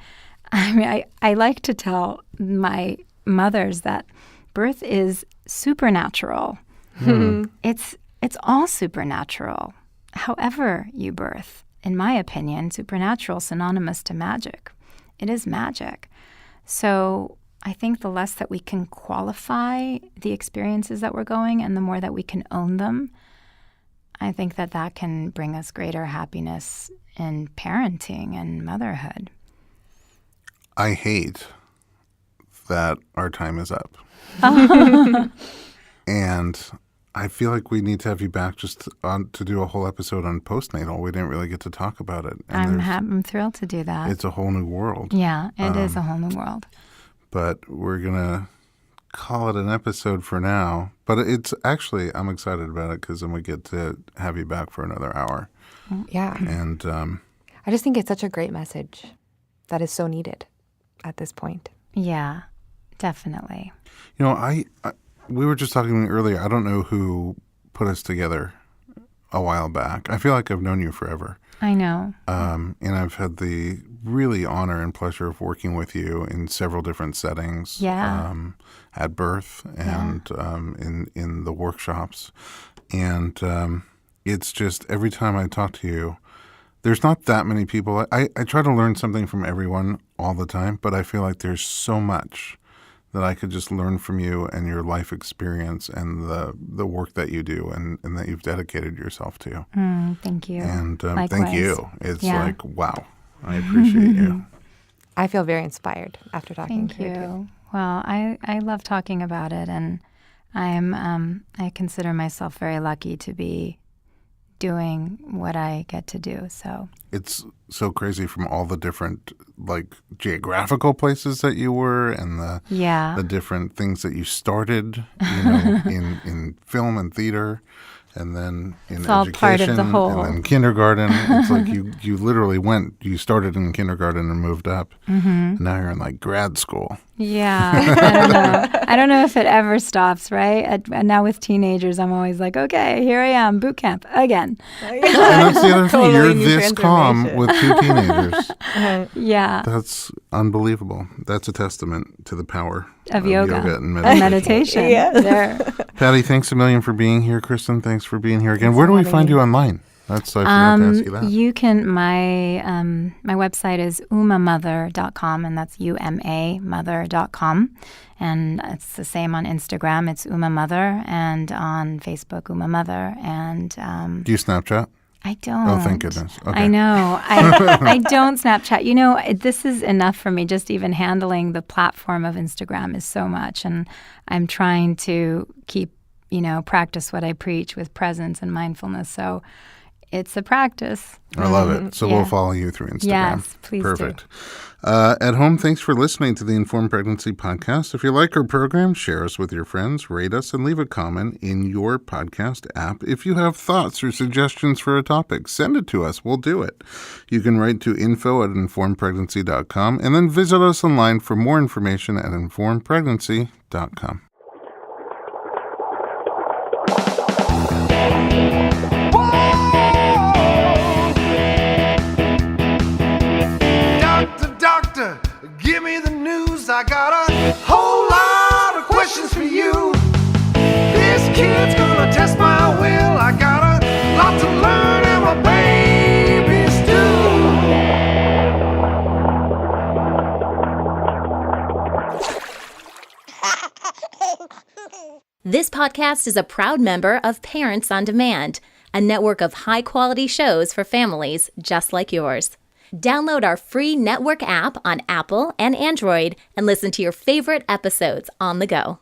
C: I mean, I like to tell my mothers that birth is supernatural. It's all supernatural, however you birth. In my opinion, supernatural synonymous to magic. It is magic. So I think the less that we can qualify the experiences that we're going and the more that we can own them, I think that can bring us greater happiness in parenting and motherhood.
A: I hate that our time is up. And I feel like we need to have you back just to do a whole episode on postnatal. We didn't really get to talk about it. And
C: I'm thrilled to do that.
A: It's a whole new world.
C: Yeah, it is a whole new world.
A: But we're going to call it an episode for now. But it's actually, I'm excited about it because then we get to have you back for another hour.
B: Yeah.
A: And
B: I just think it's such a great message that is so needed at this point.
C: Yeah, definitely.
A: We were just talking earlier. I don't know who put us together a while back. I feel like I've known you forever.
C: I know.
A: And I've had the really honor and pleasure of working with you in several different settings.
C: Yeah.
A: At birth and in the workshops. And it's just every time I talk to you, there's not that many people. I try to learn something from everyone all the time, but I feel like there's so much that I could just learn from you and your life experience and the work that you do and that you've dedicated yourself to.
C: Thank you.
A: And
C: Likewise.
A: thank you. It's like, wow, I appreciate you.
B: I feel very inspired after talking to you.
C: Thank you. Well, I love talking about it, and I consider myself very lucky to be doing what I get to do. So
A: it's so crazy from all the different geographical places that you were and the different things that you started, in film and theater, and then in
C: It's all
A: education,
C: part of the whole.
A: and then kindergarten. It's like you literally you started in kindergarten and moved up, and now you're in like grad school.
C: Yeah, I don't know. I don't know if it ever stops, right? And now with teenagers, I'm always like, okay, here I am, boot camp again.
A: And that's the other thing.
B: Totally
A: You're
B: new
A: this calm
B: transformation.
A: with 2 teenagers.
C: Yeah,
A: That's unbelievable. That's a testament to the power
C: of yoga
A: and
C: and
A: meditation.
C: meditation.
B: Yes.
C: There.
A: Patty, thanks a million for being here. Kristen, thanks for being here again. Where do we find you online? I forgot to ask you that.
C: You can, my website is umamother.com, and that's umamother.com. And it's the same on Instagram. It's umamother, and on Facebook, umamother. And
A: Do you Snapchat?
C: I don't.
A: Oh, thank goodness. Okay.
C: I know. I don't Snapchat. You know, this is enough for me. Just even handling the platform of Instagram is so much. And I'm trying to keep, practice what I preach with presence and mindfulness. So it's a practice.
A: I love it. So
C: Yeah.
A: we'll follow you through Instagram.
C: Yes, please do.
A: Perfect. At home, thanks for listening to the Informed Pregnancy Podcast. If you like our program, share us with your friends, rate us, and leave a comment in your podcast app. If you have thoughts or suggestions for a topic, send it to us. We'll do it. You can write to info@informedpregnancy.com and then visit us online for more information at informedpregnancy.com.
E: Doctor, give me the news. I got a whole lot of questions for you. This kid's gonna test my will. I got a lot to learn, and my baby's due.
F: This podcast is a proud member of Parents on Demand, a network of high-quality shows for families just like yours. Download our free network app on Apple and Android and listen to your favorite episodes on the go.